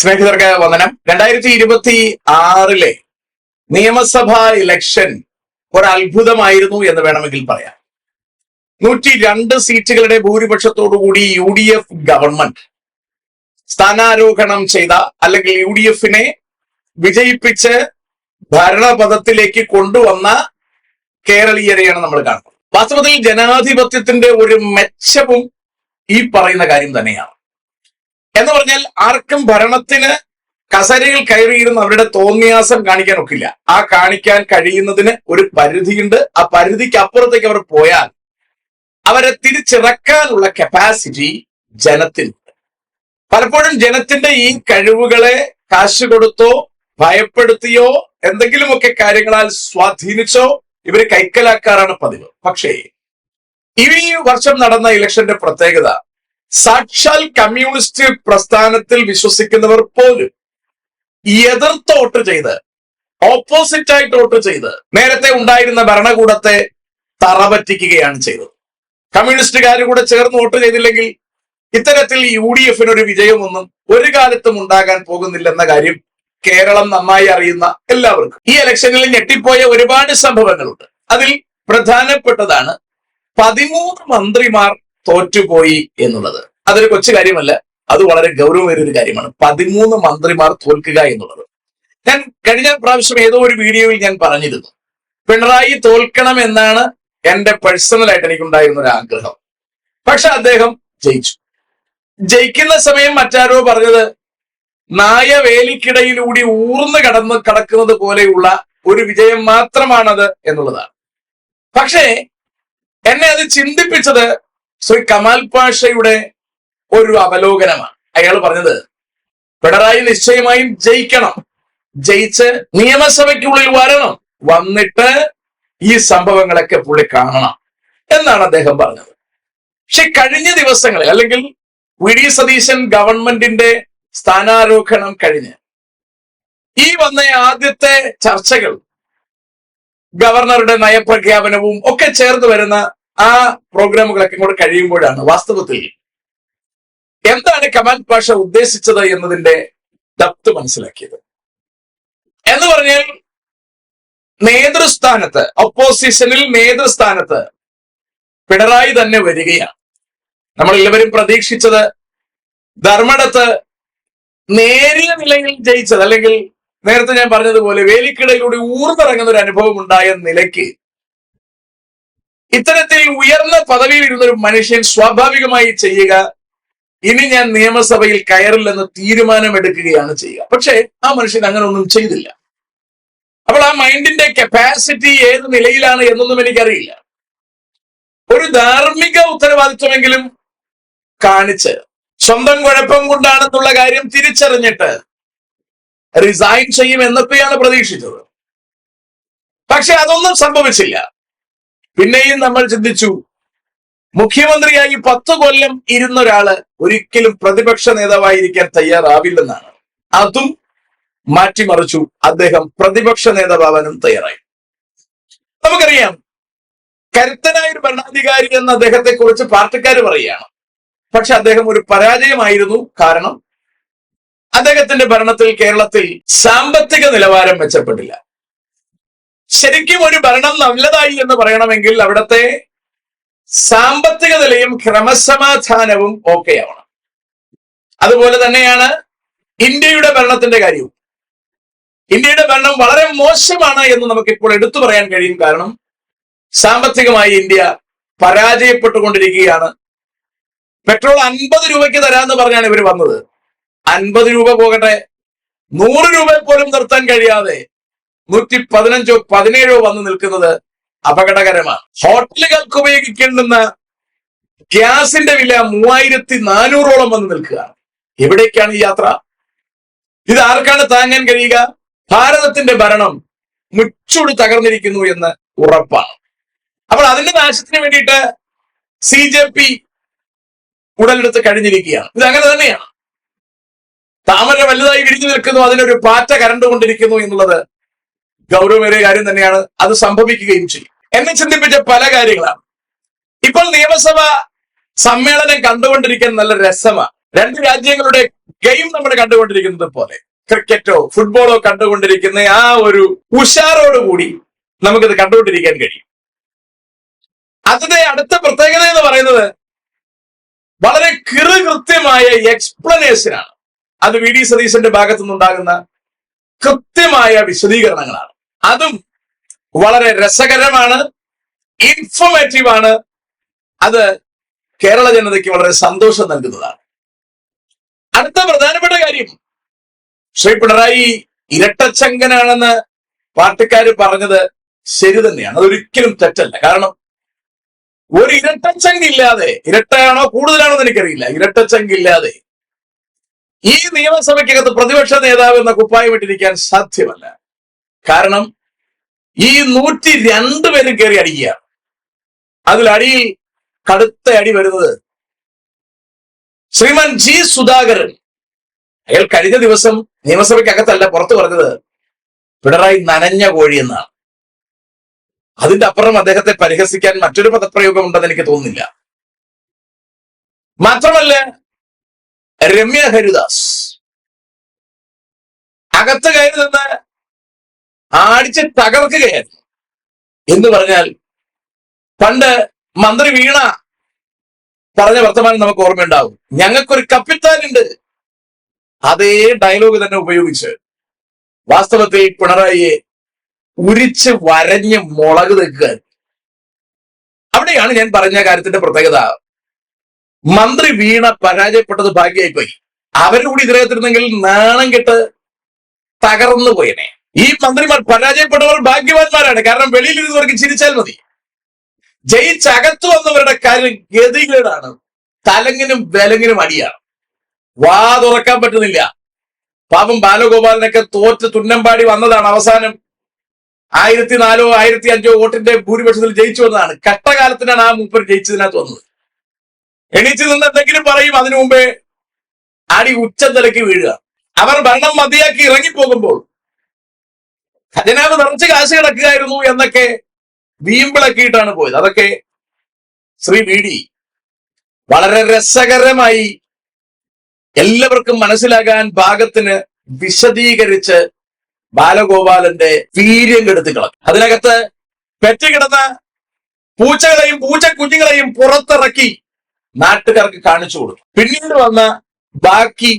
സ്നേഹിതർക്ക് വന്ദനം. 2026 നിയമസഭാ ഇലക്ഷൻ ഒരത്ഭുതമായിരുന്നു എന്ന് വേണമെങ്കിൽ പറയാം. 102 സീറ്റുകളുടെ ഭൂരിപക്ഷത്തോടുകൂടി UDF ഗവൺമെന്റ് സ്ഥാനാരോഹണം ചെയ്ത അല്ലെങ്കിൽ UDF വിജയിപ്പിച്ച് ഭരണപദത്തിലേക്ക് കൊണ്ടുവന്ന കേരളീയരെയാണ് നമ്മൾ കാണുന്നത്. വാസ്തവത്തിൽ ജനാധിപത്യത്തിന്റെ ഒരു മെച്ചവും ഈ പറയുന്ന കാര്യം തന്നെയാണ്. എന്ന് പറഞ്ഞാൽ ആർക്കും ഭരണത്തിന് കസരയിൽ കയറിയിരുന്ന് അവരുടെ തോന്നിയാസം കാണിക്കാൻ ഒക്കില്ല. ആ കാണിക്കാൻ കഴിയുന്നതിന് ഒരു പരിധിയുണ്ട്. ആ പരിധിക്ക് അപ്പുറത്തേക്ക് അവർ പോയാൽ അവരെ തിരിച്ചിറക്കാനുള്ള കപ്പാസിറ്റി ജനത്തിനുണ്ട്. പലപ്പോഴും ജനത്തിന്റെ ഈ കഴിവുകളെ കാശ് കൊടുത്തോ ഭയപ്പെടുത്തിയോ എന്തെങ്കിലുമൊക്കെ കാര്യങ്ങളാൽ സ്വാധീനിച്ചോ ഇവര് കൈക്കലാക്കാറാണ് പതിവ്. പക്ഷേ ഈ വർഷം നടന്ന ഇലക്ഷന്റെ പ്രത്യേകത, സാക്ഷാൽ കമ്മ്യൂണിസ്റ്റ് പ്രസ്ഥാനത്തിൽ വിശ്വസിക്കുന്നവർ പോലും എതിർത്ത് വോട്ട് ചെയ്ത്, ഓപ്പോസിറ്റ് ആയിട്ട് വോട്ട് ചെയ്ത് നേരത്തെ ഉണ്ടായിരുന്ന ഭരണകൂടത്തെ തറപറ്റിക്കുകയാണ് ചെയ്തത്. കമ്മ്യൂണിസ്റ്റുകാർ കൂടെ ചേർന്ന് വോട്ട് ചെയ്തില്ലെങ്കിൽ ഇത്തരത്തിൽ UDF ഒരു വിജയമൊന്നും ഒരു കാലത്തും ഉണ്ടാകാൻ പോകുന്നില്ലെന്ന കാര്യം കേരളം നന്നായി അറിയുന്ന എല്ലാവർക്കും. ഈ ഇലക്ഷനിൽ ഞെട്ടിപ്പോയ ഒരുപാട് സംഭവങ്ങളുണ്ട്. അതിൽ പ്രധാനപ്പെട്ടതാണ് 13 മന്ത്രിമാർ തോറ്റുപോയി എന്നുള്ളത്. അതൊരു കൊച്ചു കാര്യമല്ല, അത് വളരെ ഗൗരവമേറിയ ഒരു കാര്യമാണ്. 13 മന്ത്രിമാർ തോൽക്കുക എന്നുള്ളത്. ഞാൻ കഴിഞ്ഞ പ്രാവശ്യം ഏതോ ഒരു വീഡിയോയിൽ ഞാൻ പറഞ്ഞിരുന്നു, പിണറായി തോൽക്കണം എന്നാണ് എന്റെ പേഴ്സണലായിട്ട് എനിക്കുണ്ടായിരുന്ന ഒരു ആഗ്രഹം. പക്ഷെ അദ്ദേഹം ജയിച്ചു. ജയിക്കുന്ന സമയം മറ്റാരോ പറഞ്ഞത് നായവേലിക്കിടയിലൂടെ ഊർന്ന് കടക്കുന്നത് പോലെയുള്ള ഒരു വിജയം മാത്രമാണത് എന്നുള്ളതാണ്. പക്ഷേ എന്നെ അത് ചിന്തിപ്പിച്ചത് ശ്രീ കമാൽ പാഷയുടെ ഒരു അവലോകനമാണ്. അയാൾ പറഞ്ഞത്, പിണറായി നിശ്ചയമായും ജയിക്കണം, ജയിച്ച് നിയമസഭയ്ക്കുള്ളിൽ വരണം, വന്നിട്ട് ഈ സംഭവങ്ങളൊക്കെ പുള്ളി കാണണം എന്നാണ് അദ്ദേഹം പറഞ്ഞത്. പക്ഷെ കഴിഞ്ഞ ദിവസങ്ങളിൽ അല്ലെങ്കിൽ വി ഡി സതീശൻ ഗവൺമെന്റിന്റെ സ്ഥാനാരോഹണം കഴിഞ്ഞ് ഈ വന്ന ആദ്യത്തെ ചർച്ചകൾ, ഗവർണറുടെ നയപ്രഖ്യാപനവും ഒക്കെ ചേർന്ന് വരുന്ന ആ പ്രോഗ്രാമുകളൊക്കെ കൂടെ കഴിയുമ്പോഴാണ് വാസ്തവത്തിൽ എന്താണ് കമാൽ പാഷ ഉദ്ദേശിച്ചത് എന്നതിന്റെ ഡെപ്ത് മനസ്സിലാക്കിയത്. എന്ന് പറഞ്ഞാൽ നേതൃസ്ഥാനത്ത്, ഒപ്പോസിഷനിൽ നേതൃസ്ഥാനത്ത് പിണറായി തന്നെ വരികയാണ്. നമ്മൾ എല്ലാവരും പ്രതീക്ഷിച്ചത് ധർമ്മടത്ത് നേരിയ നിലയിൽ ജയിച്ചത്, അല്ലെങ്കിൽ നേരത്തെ ഞാൻ പറഞ്ഞതുപോലെ വേലിക്കിടയിലൂടെ ഊർന്നിറങ്ങുന്ന ഒരു അനുഭവം ഉണ്ടായ നിലയ്ക്ക് ഇത്തരത്തിൽ ഉയർന്ന പദവിയിൽ ഇരുന്നൊരു മനുഷ്യൻ സ്വാഭാവികമായി ചെയ്യുക, ഇനി ഞാൻ നിയമസഭയിൽ കയറില്ലെന്ന് തീരുമാനമെടുക്കുകയാണ് ചെയ്യുക. പക്ഷെ ആ മനുഷ്യൻ അങ്ങനെ ഒന്നും ചെയ്തില്ല. അപ്പോൾ ആ മൈൻഡിന്റെ കപ്പാസിറ്റി ഏത് നിലയിലാണ് എന്നൊന്നും എനിക്കറിയില്ല. ഒരു ധാർമ്മിക ഉത്തരവാദിത്വമെങ്കിലും കാണിച്ച് സ്വന്തം കുഴപ്പം കൊണ്ടാണെന്നുള്ള കാര്യം തിരിച്ചറിഞ്ഞിട്ട് റിസൈൻ ചെയ്യും എന്നൊക്കെയാണ് പ്രതീക്ഷിച്ചത്. പക്ഷെ അതൊന്നും സംഭവിച്ചില്ല. പിന്നെയും നമ്മൾ ചിന്തിച്ചു, മുഖ്യമന്ത്രിയായി 10 കൊല്ലം ഇരുന്ന ഒരാള് ഒരിക്കലും പ്രതിപക്ഷ നേതാവായിരിക്കാൻ തയ്യാറാവില്ലെന്നാണ്. അതും മാറ്റിമറിച്ചു. അദ്ദേഹം പ്രതിപക്ഷ നേതാവാനും തയ്യാറായി. നമുക്കറിയാം, കരുത്തനായ ഒരു ഭരണാധികാരി എന്ന് അദ്ദേഹത്തെ കുറിച്ച് പാർട്ടിക്കാർ പറയുകയാണ്. പക്ഷെ അദ്ദേഹം ഒരു പരാജയമായിരുന്നു. കാരണം അദ്ദേഹത്തിന്റെ ഭരണത്തിൽ കേരളത്തിൽ സാമ്പത്തിക നിലവാരം മെച്ചപ്പെട്ടില്ല. ശരിക്കും ഒരു ഭരണം നല്ലതായി എന്ന് പറയണമെങ്കിൽ അവിടുത്തെ സാമ്പത്തിക നിലയും ക്രമസമാധാനവും ഓക്കെ ആവണം. അതുപോലെ തന്നെയാണ് ഇന്ത്യയുടെ ഭരണത്തിന്റെ കാര്യവും. ഇന്ത്യയുടെ ഭരണം വളരെ മോശമാണ് എന്ന് നമുക്കിപ്പോൾ എടുത്തു പറയാൻ കഴിയും. കാരണം സാമ്പത്തികമായി ഇന്ത്യ പരാജയപ്പെട്ടുകൊണ്ടിരിക്കുകയാണ്. പെട്രോൾ 50 രൂപയ്ക്ക് തരാമെന്ന് പറഞ്ഞാണ് ഇവർ വന്നത്. 50 രൂപ പോകട്ടെ, 100 രൂപ പോലും നിർത്താൻ കഴിയാതെ 115 17 വന്ന് നിൽക്കുന്നത് അപകടകരമാണ്. ഹോട്ടലുകൾക്ക് ഉപയോഗിക്കേണ്ടുന്ന ഗ്യാസിന്റെ വില 3400 വന്ന് നിൽക്കുകയാണ്. എവിടേക്കാണ് ഈ യാത്ര? ഇത് ആർക്കാണ് താങ്ങാൻ കഴിയുക? ഭാരതത്തിന്റെ ഭരണം മുച്ചൂട് തകർന്നിരിക്കുന്നു എന്ന് ഉറപ്പാണ്. അപ്പോൾ അതിന്റെ നാശത്തിന് വേണ്ടിയിട്ട് CJP ഉടലെടുത്ത് കഴിഞ്ഞിരിക്കുകയാണ്. ഇത് അങ്ങനെ തന്നെയാണ്. താമര വലുതായി വിരിഞ്ഞു നിൽക്കുന്നു, അതിനൊരു പാറ്റ കരണ്ടുകൊണ്ടിരിക്കുന്നു എന്നുള്ളത് ഗൗരവമേറിയ കാര്യം തന്നെയാണ്. അത് സംഭവിക്കുകയും ചെയ്യും. എന്നെ ചിന്തിപ്പിച്ച പല കാര്യങ്ങളാണ്. ഇപ്പോൾ നിയമസഭ സമ്മേളനം കണ്ടുകൊണ്ടിരിക്കാൻ നല്ല രസമാണ്. 2 രാജ്യങ്ങളുടെ ഗെയിം നമ്മൾ കണ്ടുകൊണ്ടിരിക്കുന്നത് പോലെ, ക്രിക്കറ്റോ ഫുട്ബോളോ കണ്ടുകൊണ്ടിരിക്കുന്ന ആ ഒരു ഉഷാറോടുകൂടി നമുക്കിത് കണ്ടുകൊണ്ടിരിക്കാൻ കഴിയും. അതിന്റെ അടുത്ത പ്രത്യേകത എന്ന് പറയുന്നത് വളരെ കൃത്യമായ എക്സ്പ്ലനേഷനാണ്. അത് വി ഡി സതീശന്റെ ഭാഗത്തു നിന്നുണ്ടാകുന്ന കൃത്യമായ വിശദീകരണങ്ങളാണ്. അതും വളരെ രസകരമാണ്, ഇൻഫോർമേറ്റീവ് ആണ്. അത് കേരള ജനതയ്ക്ക് വളരെ സന്തോഷം നൽകുന്നതാണ്. അടുത്ത പ്രധാനപ്പെട്ട കാര്യം, ശ്രീ പിണറായി ഇരട്ടച്ചങ്കനാണെന്ന് പാർട്ടിക്കാർ പറഞ്ഞത് ശരി തന്നെയാണ്. അതൊരിക്കലും തെറ്റല്ല. കാരണം ഒരു ഇരട്ടച്ചങ്കില്ലാതെ, ഇരട്ടയാണോ കൂടുതലാണോ എന്ന് എനിക്കറിയില്ല, ഇരട്ടച്ചങ്കില്ലാതെ ഈ നിയമസഭയ്ക്കകത്ത് പ്രതിപക്ഷ നേതാവ് എന്ന കുപ്പായം ഇട്ടിരിക്കാൻ സാധ്യമല്ല. കാരണം ഈ 102 പേരും കയറി അടിക്കുക. അതിൽ അടിയിൽ കടുത്ത അടി വരുന്നത് ശ്രീമാൻ ജി സുധാകരൻ. അയാൾ കഴിഞ്ഞ ദിവസം നിയമസഭയ്ക്കകത്തല്ല പുറത്തു പറഞ്ഞത് പിണറായി നനഞ്ഞ കോഴി എന്നാണ്. അതിന്റെ അപ്പുറം അദ്ദേഹത്തെ പരിഹസിക്കാൻ മറ്റൊരു പദപ്രയോഗം ഉണ്ടെന്ന് എനിക്ക് തോന്നുന്നില്ല. മാത്രമല്ല, രമ്യ ഹരിദാസ് അകത്ത് കയറി നിന്ന് ആടിച്ച് തകർക്കുകയായിരുന്നു. എന്ന് പറഞ്ഞാൽ പണ്ട് മന്ത്രി വീണ പറഞ്ഞ വർത്തമാനം നമുക്ക് ഓർമ്മയുണ്ടാവും. ഞങ്ങൾക്കൊരു കപ്പിത്താൻ ഉണ്ട്. അതേ ഡയലോഗ് തന്നെ ഉപയോഗിച്ച് വാസ്തവത്തിൽ പിണറായിയെ ഉരിച്ച് വരഞ്ഞ് മുളക് തെക്കുക. അവിടെയാണ് ഞാൻ പറഞ്ഞ കാര്യത്തിന്റെ പ്രത്യേകത. മന്ത്രി വീണ പരാജയപ്പെട്ടത് ഭാഗ്യമായിപ്പോയി. അവരുകൂടി ഇതിനകത്തിരുന്നെങ്കിൽ നാണം കെട്ട് തകർന്നു പോയനെ. ഈ മന്ത്രിമാർ പരാജയപ്പെട്ടവർ ഭാഗ്യവാന്മാരാണ്. കാരണം വെളിയിലിരുന്നവർക്ക് ചിരിച്ചാൽ മതി. ജയിച്ചകത്തു വന്നവരുടെ കാര്യം ഗതികേടാണ്. തലങ്ങിനും വിലങ്ങിനും അടിയാണ്. വാ തുറക്കാൻ പറ്റുന്നില്ല. പാപം ബാലഗോപാലനൊക്കെ തോറ്റ് തുന്നമ്പാടി വന്നതാണ്. അവസാനം 1004 1500 വോട്ടിന്റെ ഭൂരിപക്ഷത്തിൽ ജയിച്ചു വന്നതാണ്. കഷ്ടകാലത്തിനാണ് ആ മൂപ്പർ ജയിച്ചതിനകത്ത് വന്നത്. എണീച്ചു നിന്ന് എന്തെങ്കിലും പറയും, അതിനു മുമ്പേ അടി ഉച്ചനിലയ്ക്ക് വീഴുക. അവർ ഭരണം മതിയാക്കി ഇറങ്ങിപ്പോകുമ്പോൾ ഖജനാവ് നിറച്ച് കാശ് കിടക്കുകയായിരുന്നു എന്നൊക്കെ വീമ്പിളക്കിയിട്ടാണ് പോയത്. അതൊക്കെ ശ്രീ വി ഡി വളരെ രസകരമായി എല്ലാവർക്കും മനസ്സിലാകാൻ പാകത്തിന് വിശദീകരിച്ച് ബാലഗോപാലന്റെ വീര്യം കെടുത്തി കളഞ്ഞു. അതിനകത്ത് പെറ്റുകിടന്ന പൂച്ചകളെയും പൂച്ചക്കുഞ്ഞുങ്ങളെയും പുറത്തിറക്കി നാട്ടുകാർക്ക് കാണിച്ചു കൊടുത്തു. പിന്നീട് വന്ന ബാക്കി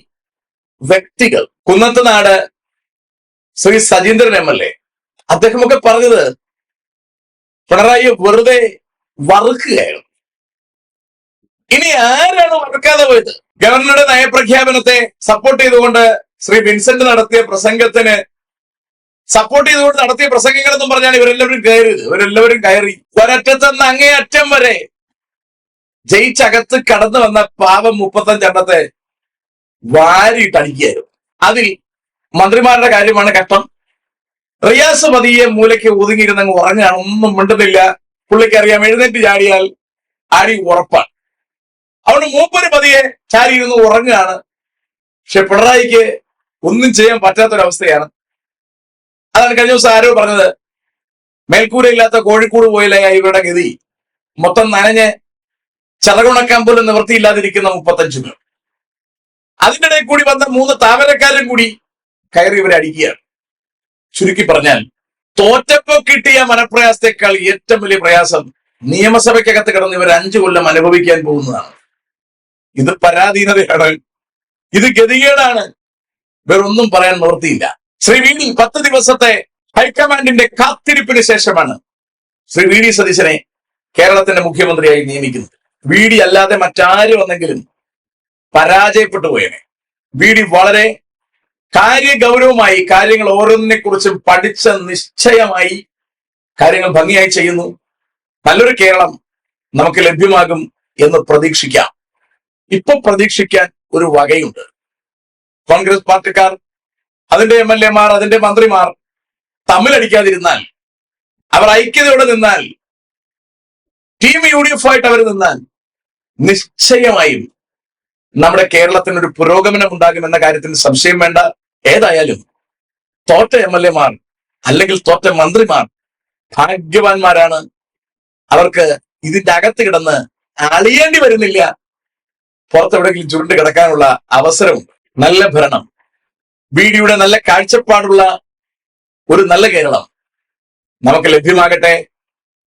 വ്യക്തികൾ, കുന്നത്തുനാട് ശ്രീ സജീന്ദ്രൻ MLA, അദ്ദേഹമൊക്കെ പറഞ്ഞത് പിണറായി വെറുതെ വറുക്കുകയായിരുന്നു. ഇനി ആരാണ് വറുക്കാതെ പോയത്? ഗവർണറുടെ നയപ്രഖ്യാപനത്തെ സപ്പോർട്ട് ചെയ്തുകൊണ്ട് ശ്രീ വിൻസെന്റ് നടത്തിയ പ്രസംഗത്തിന് സപ്പോർട്ട് ചെയ്തുകൊണ്ട് നടത്തിയ പ്രസംഗങ്ങൾ എന്നും പറഞ്ഞാണ് ഇവരെല്ലാവരും കയറി ഒരറ്റത്തുനിന്ന് അങ്ങേയറ്റം വരെ ജയിച്ചകത്ത് കടന്നു വന്ന പാവം 35 എണ്ണത്തെ വാരിയിട്ടടിക്കുകയായിരുന്നു. അതിൽ മന്ത്രിമാരുടെ കാര്യമാണ് കഷ്ടം. റിയാസ് പതിയെ മൂലയ്ക്ക് ഒതുങ്ങിയിരുന്നങ്ങ് ഉറങ്ങാണ്. ഒന്നും മിണ്ടുന്നില്ല. പുള്ളിക്കറിയാം എഴുന്നേറ്റ് ചാടിയാൽ അടി ഉറപ്പാണ്. അതുകൊണ്ട് മൂപ്പര് പതിയെ ചാരിയിരുന്ന് ഉറങ്ങുകയാണ്. പക്ഷെ പിണറായിക്ക് ഒന്നും ചെയ്യാൻ പറ്റാത്തൊരവസ്ഥയാണ്. അതാണ് കഴിഞ്ഞ ദിവസം ആരോ പറഞ്ഞത്, മേൽക്കൂരയില്ലാത്ത കോഴിക്കോട് പോയില്ല ഇവരുടെ ഗതി. മൊത്തം നനഞ്ഞ് ചതകുണക്കാൻ പോലും നിവൃത്തിയില്ലാതിരിക്കുന്ന 35 പേർ. അതിൻ്റെ ഇടയിൽ കൂടി വന്ന 3 താമരക്കാരും കൂടി കയറി ഇവരെ അടിക്കുകയാണ്. ചുരുക്കി പറഞ്ഞാൽ തോറ്റപ്പോ കിട്ടിയ മനപ്രയാസത്തെക്കാൾ ഏറ്റവും വലിയ പ്രയാസം നിയമസഭയ്ക്കകത്ത് കിടന്ന് ഇവർ 5 കൊല്ലം അനുഭവിക്കാൻ പോകുന്നതാണ്. ഇത് പരാധീനതയാണ്, ഇത് ഗതികേടാണ്. വേറൊന്നും പറയാൻ നിവൃത്തിയില്ല. ശ്രീ വി ഡി 10 ദിവസത്തെ ഹൈക്കമാൻഡിന്റെ കാത്തിരിപ്പിന് ശേഷമാണ് ശ്രീ വി ഡി സതീശനെ കേരളത്തിന്റെ മുഖ്യമന്ത്രിയായി നിയമിക്കുന്നത്. വി ഡി അല്ലാതെ മറ്റാര് വന്നെങ്കിലും പരാജയപ്പെട്ടു പോയേനെ. വി ഡി വളരെ കാര്യഗൗരവമായി കാര്യങ്ങൾ ഓരോന്നിനെ കുറിച്ചും പഠിച്ച നിശ്ചയമായി കാര്യങ്ങൾ ഭംഗിയായി ചെയ്യുന്നു. നല്ലൊരു കേരളം നമുക്ക് ലഭ്യമാകും എന്ന് പ്രതീക്ഷിക്കാം. ഇപ്പൊ പ്രതീക്ഷിക്കാൻ ഒരു വകയുണ്ട്. കോൺഗ്രസ് പാർട്ടിക്കാർ, അതിന്റെ MLA മാർ, അതിന്റെ മന്ത്രിമാർ തമ്മിലടിക്കാതിരുന്നാൽ, അവർ ഐക്യതയോടെ നിന്നാൽ, ടീം UDF ആയിട്ട് അവർ നിന്നാൽ നിശ്ചയമായും നമ്മുടെ കേരളത്തിനൊരു പുരോഗമനം ഉണ്ടാകുമെന്ന കാര്യത്തിന് സംശയം വേണ്ട. ഏതായാലും തോറ്റ MLA മാർ അല്ലെങ്കിൽ തോറ്റ മന്ത്രിമാർ ഭാഗ്യവാന്മാരാണ്. അവർക്ക് ഇതിന്റെ അകത്ത് കിടന്ന് അളിയേണ്ടി വരുന്നില്ല. പുറത്തെവിടെയെങ്കിലും ചുരുണ്ട് കിടക്കാനുള്ള അവസരമുണ്ട്. നല്ല ഭരണം, ബിഡിയുടെ നല്ല കാഴ്ചപ്പാടുള്ള ഒരു നല്ല കേരളം നമുക്ക് ലഭ്യമാകട്ടെ.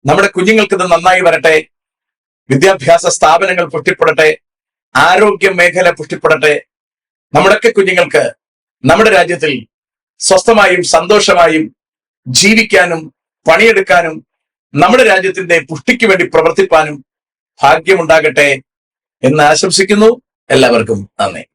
നമ്മുടെ കുഞ്ഞുങ്ങൾക്ക് ഇത് നന്നായി വരട്ടെ. വിദ്യാഭ്യാസ സ്ഥാപനങ്ങൾ പുഷ്ടിപ്പെടട്ടെ. ആരോഗ്യ മേഖല പുഷ്ടിപ്പെടട്ടെ. നമ്മുടെയൊക്കെ കുഞ്ഞുങ്ങൾക്ക് നമ്മുടെ രാജ്യത്തിൽ സ്വസ്ഥമായും സന്തോഷമായും ജീവിക്കാനും പണിയെടുക്കാനും നമ്മുടെ രാജ്യത്തിന്റെ പുഷ്ടിക്ക് വേണ്ടി പ്രവർത്തിപ്പാനും ഭാഗ്യമുണ്ടാകട്ടെ എന്ന് ആശംസിക്കുന്നു. എല്ലാവർക്കും നന്ദി.